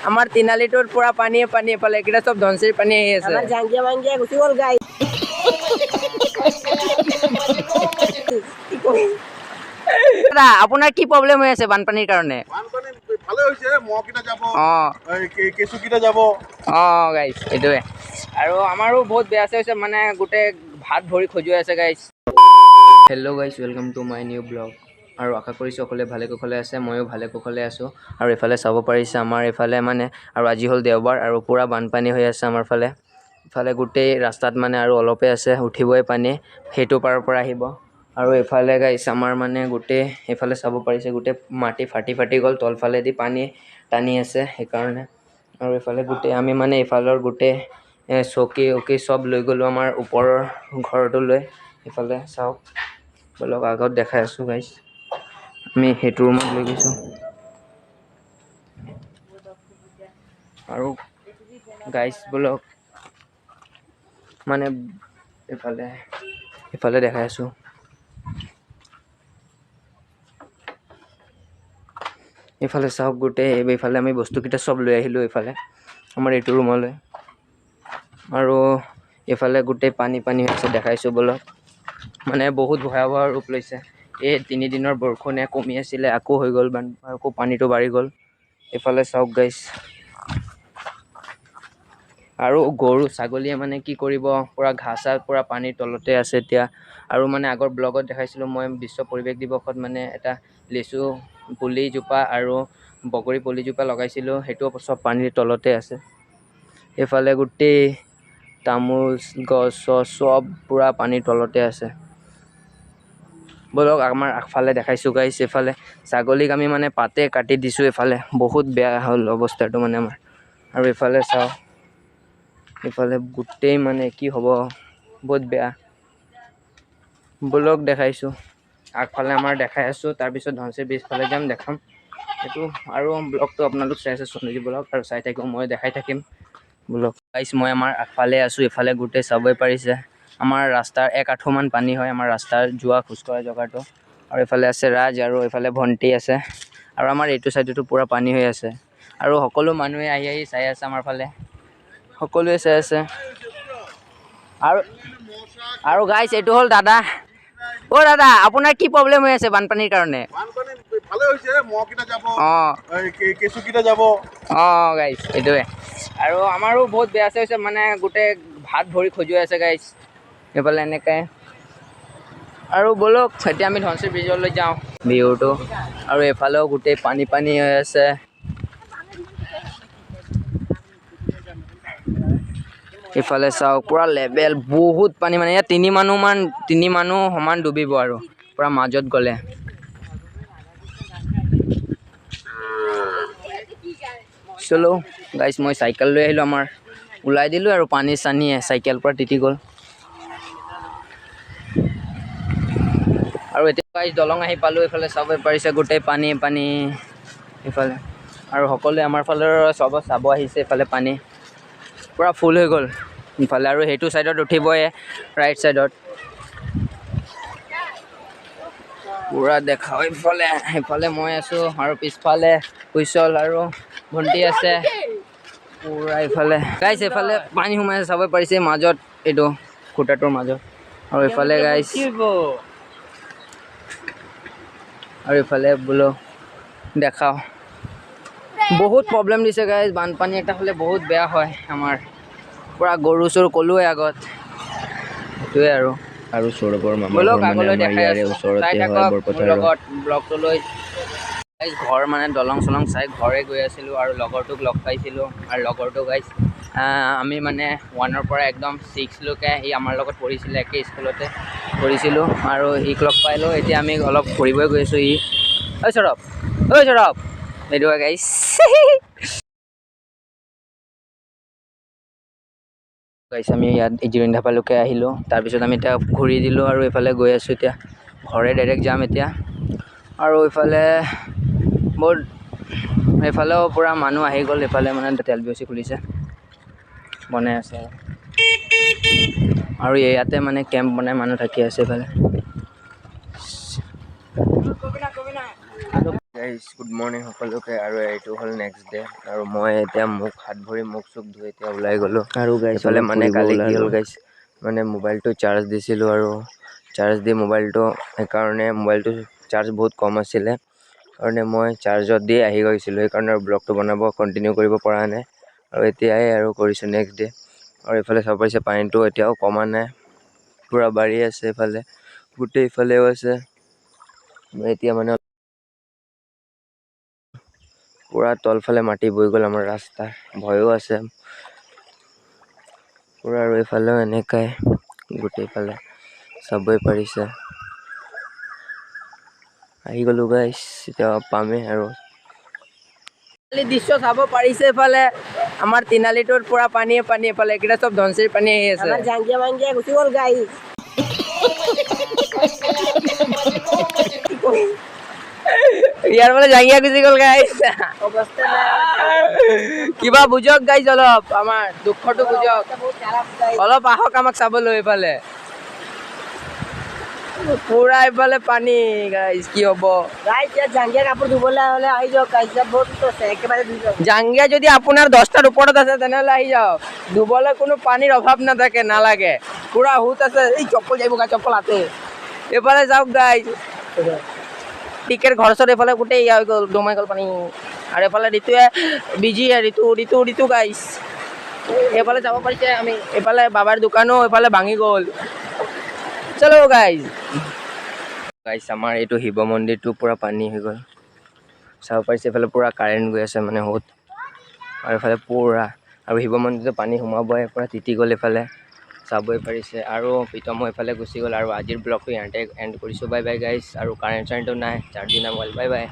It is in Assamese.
আমাৰ তিনালিটোত পুৰা পানীয়ে পানী এফালে এইকেইটা চব ধনচিৰিৰ পানী আহি আছে। আমাৰ জাংগিয়া মাংগিয়া গুচি গ'ল গাই। দাদা আপোনাৰ কি প্ৰব্লেম হৈ আছে বানপানীৰ কাৰণে? বানপানী ভালে হৈছে, মহকেইটা যাব, অঁ কেঁচুকেইটা যাব। অঁ গাইছ এইটোৱে। আৰু আমাৰো বহুত বেয়া হৈছে, মানে গোটেই ভাত ভৰি খজুৱাই আছে গাইছ। হেল্ল' গাইছ, welcome to my new blog. আৰু আশা কৰিছোঁ সকলোৱে ভালে কুশলে আছে, ময়ো ভালে কুশলে আছোঁ। আৰু এইফালে চাব পাৰিছে আমাৰ এইফালে মানে, আৰু আজি হ'ল দেওবাৰ আৰু পূৰা বানপানী হৈ আছে আমাৰ ফালে। ইফালে গোটেই ৰাস্তাত মানে আৰু অলপে আছে, উঠিবই পানী, সেইটো পাৰৰ পৰা আহিব। আৰু এইফালে গাইছ আমাৰ মানে গোটেই এইফালে চাব পাৰিছে গোটেই মাটি ফাটি গ'ল, তলফালেদি পানী টানি আছে সেইকাৰণে। আৰু এইফালে গোটেই আমি মানে এইফালৰ গোটেই চকী উকী চব লৈ গ'লোঁ আমাৰ ওপৰৰ ঘৰটো লৈ। এইফালে চাওক, বলক আগত দেখাই আছোঁ গাইছ, আমি সেইটো ৰুমত লৈ গৈছোঁ। আৰু গাইছ বলক মানে এইফালে দেখাই আছোঁ। এইফালে চাওক গোটেই এইফালে আমি বস্তুকেইটা চব লৈ আহিলোঁ এইফালে আমাৰ এইটো ৰুমলৈ। আৰু এইফালে গোটেই পানী হৈছে দেখাইছোঁ বলক, মানে বহুত ভয়াৱহ ৰূপ লৈছে। এই 3 দিনৰ বৰষুণে কমি আছিলে, আকৌ হৈ গ'ল আকৌ পানীটো বাঢ়ি গ'ল। এইফালে চাওক গাইছ, আৰু গৰু ছাগলীয়ে মানে কি কৰিব, পুৰা ঘাঁহ চাহ পুৰা পানীৰ তলতে আছে এতিয়া। আৰু মানে আগৰ ব্লগত দেখাইছিলোঁ মই বিশ্ব পৰিৱেশ দিৱসত মানে এটা লেচু পুলিজোপা আৰু বগৰী পুলিজোপা লগাইছিলোঁ, সেইটো চব পানীৰ তলতে আছে। এইফালে গোটেই তামোল গছ চছ চব পুৰা পানীৰ তলতে আছে। বলক আমাৰ আগফালে দেখাইছোঁ গাইছ, এইফালে ছাগলীক আমি মানে পাতে কাটি দিছোঁ, এইফালে বহুত বেয়া হ'ল অৱস্থাটো মানে আমাৰ। আৰু এইফালে চাওঁ, এইফালে গোটেই মানে কি হ'ব, বহুত বেয়া। বলক দেখাইছোঁ, আগফালে আমাৰ দেখাই আছোঁ, তাৰপিছত ধনচিৰি ব্ৰিজ ফালে যাম দেখাম সেইটো। আৰু ব্লগটো আপোনালোক চাই আছে সোণালী ব্লগ, আৰু চাই থাকিব, মই দেখাই থাকিম বলক গাইছ। মই আমাৰ আগফালে আছোঁ, এইফালে গোটেই চাবই পাৰিছে আমাৰ ৰাস্তাৰ 1 আঁঠুমান পানী হয় আমাৰ ৰাস্তাৰ যোৱা খোজকঢ়া জেগাটো। আৰু এইফালে আছে ৰাজ, আৰু এইফালে ভণ্টি আছে, আৰু আমাৰ এইটো চাইডতো পূৰা পানী হৈ আছে। আৰু সকলো মানুহে আহি চাই আছে আমাৰ ফালে, সকলোৱে চাই আছে। আৰু গাইছ এইটো হ'ল দাদা। অ' দাদা আপোনাৰ কি প্ৰব্লেম হৈ আছে বানপানীৰ কাৰণে? বানপানী ভালে হৈছে, মহকেইটা যাব, অঁ কেঁচুকেইটা যাব। অঁ গাইছ এইটোৱে। আৰু আমাৰো বহুত বেয়া হৈছে, মানে গোটেই ভাত ভৰি খজুৱাই আছে গাইছ এইফালে এনেকৈ। আৰু বলক এতিয়া আমি ধনচিৰি ব্ৰিজলৈ যাওঁ ভিউটো। আৰু এইফালেও গোটেই পানী হৈ আছে। ইফালে চাওক পুৰা লেভেল বহুত পানী, মানে ইয়াত 3 মানুহ সমান ডুবিব আৰু পুৰা মাজত গ'লে। চলো গাইছ, মই চাইকেল লৈ আহিলোঁ, আমাৰ ওলাই দিলোঁ আৰু পানী চানীয়ে চাইকেল পৰা তিতি গ'ল। আৰু এতিয়া গাইছ দলং আহি পালোঁ, এইফালে চাব পাৰিছে গোটেই পানী এইফালে। আৰু সকলোৱে আমাৰ ফালৰ চব চাব আহিছে, এইফালে পানী পুৰা ফুল হৈ গ'ল ইফালে। আৰু সেইটো চাইডত উঠিবই, ৰাইট চাইডত পুৰা দেখাও। সেইফালে মই আছোঁ, আৰু পিছফালে কুশল আৰু ভণ্টি আছে পুৰা। এইফালে গাইছ এইফালে পানী সোমাই আছে, চাব পাৰিছে মাজত, এইটো খুটাটোৰ মাজত। আৰু এইফালে গাইছ, আৰু এইফালে বোলো দেখাও, বহুত প্ৰব্লেম দিছে গাইছ। বানপানী এটা হ'লে বহুত বেয়া হয় আমাৰ, পুৰা গৰু চৰু ক'লোৱে আগত, সেইটোৱে। আৰু সৌৰভৰ মামা ঘৰ মানে আমাৰ ইয়াৰে ওচৰতে হয়, বৰপথাৰৰ। লগত ব্লগটো লৈ ঘৰ মানে দলং চলং চাই ঘৰে গৈ আছিলোঁ, আৰু লগৰটোক লগ পাইছিলোঁ। আৰু লগৰটো গাইছ আমি মানে 1ৰ পৰা একদম 6লৈকে সি আমাৰ লগত পঢ়িছিলে, একে স্কুলতে পঢ়িছিলোঁ। আৰু সিক লগ পালোঁ, এতিয়া আমি অলপ ফুৰিবই গৈ আছোঁ। ঐ সৌৰভ সেইটো গাইছ। আমি ইয়াত জিৰণি ধাপালৈকে আহিলোঁ, তাৰপিছত আমি এতিয়া ঘূৰি দিলোঁ আৰু এইফালে গৈ আছোঁ এতিয়া ঘৰে ডাইৰেক্ট যাম এতিয়া। আৰু এইফালেও পূৰা মানুহ আহি গ'ল, এইফালে মানে তেল বেছি খুলিছে, বনাই আছে। আৰু ইয়াতে মানে কেম্প বনাই মানুহ থাকি আছে এইফালে। গাইজ গুড মৰ্ণিং সকলোকে। আৰু এইটো হ'ল নেক্সট ডে আৰু মই এতিয়া হাত ভৰি মুখ চুখ ধুই এতিয়া ওলাই গ'লোঁ। আৰু এইফালে মানে কালি কি হ'ল গাইজ, মানে মোবাইলটো চাৰ্জ দিছিলোঁ আৰু চাৰ্জ দি মোবাইলটো সেইকাৰণে মোবাইলটো চাৰ্জ বহুত কম আছিলে কাৰণে মই চাৰ্জত দি আহি গৈছিলোঁ, সেইকাৰণে ব্লগটো বনাব কণ্টিনিউ কৰিব পৰা নাই। আৰু এতিয়াই আৰু কৰিছোঁ নেক্সট ডে। আৰু এইফালে চাব পাৰিছে পানীটো এতিয়াও কমা নাই, পূৰা বাঢ়ি আছে। এইফালে গোটেই ইফালেও আছে। এতিয়া মানে পূৰা তলফালে মাটি বৈ গ'ল আমাৰ ৰাস্তা, ভয়ো আছে পূৰা। আৰু এইফালেও এনেকাই গোটেইফালে চাবই পাৰিছে। আহি গ'লোঁ গাইছ, এতিয়া পামেই আৰু দৃশ্য চাব পাৰিছে। এইফালে আমাৰ তিনালিটোৰ পুৰা পানীয়ে পানী, এইফালে এইকেইটা চব ধনচিৰিৰ পানী আহি আছে। জাংগিয়া মাংগিয়া গুচি গ'ল গাইছ। ইয়াৰ ফালে জাংগিয়া গুচি গ'ল গাইছ। অৱস্থা নাই। কিবা বুজক গাইছ, অলপ আমাৰ দুখটো বুজক, অলপ আহক আমাক চাবলৈ। এইফালে পুৰা এইফালে পানী গাইছ, কি হ'ব গাইছ ইয়াত জাংগিয়া কাপোৰ ধুবলৈ হ'লে আহি যাওক গাইছ, ইয়াত বহুত আছে একেবাৰে ধুই যাওক। জাংগিয়া যদি আপোনাৰ 10টাৰ ওপৰত আছে তেনেহ'লে আহি যাওক, ধুবলৈ কোনো পানীৰ অভাৱ নাথাকে, নালাগে, পুৰা হুত আছে। এই চপ্পল যাইব গাইছ, চপ্পল আছে। এইফালে যাওক গাইছ, টিকেট ঘৰ চৰ এইফালে গোটেই ইয়া হৈ গ'ল, দমাই গ'ল পানী। আৰু এইফালে ঋতুৱে বিজি, ঋতু গাইছ। এইফালে যাব পাৰিছে আমি, এইফালে বাবাৰ দোকানো এইফালে ভাঙি গ'ল। চলো গাইছ। আমাৰ এইটো শিৱ মন্দিৰটো পূৰা পানী হৈ গ'ল, চাব পাৰিছে। এইফালে পূৰা কাৰেণ্ট গৈ আছে মানে বহুত, আৰু এইফালে পূৰা আৰু শিৱ মন্দিৰটো পানী সোমাবই, পূৰা তিতি গ'ল এইফালে চাবই পাৰিছে। আৰু প্ৰীতমো এইফালে গুচি গ'ল। আৰু আজিৰ ব্লগটো ইয়াতে এণ্ড কৰিছোঁ। বাই বাই গাইছ। আৰু কাৰেণ্ট চাৰেণ্টটো নাই, চাৰ্জিং নাই মোবাইল। Bye bye.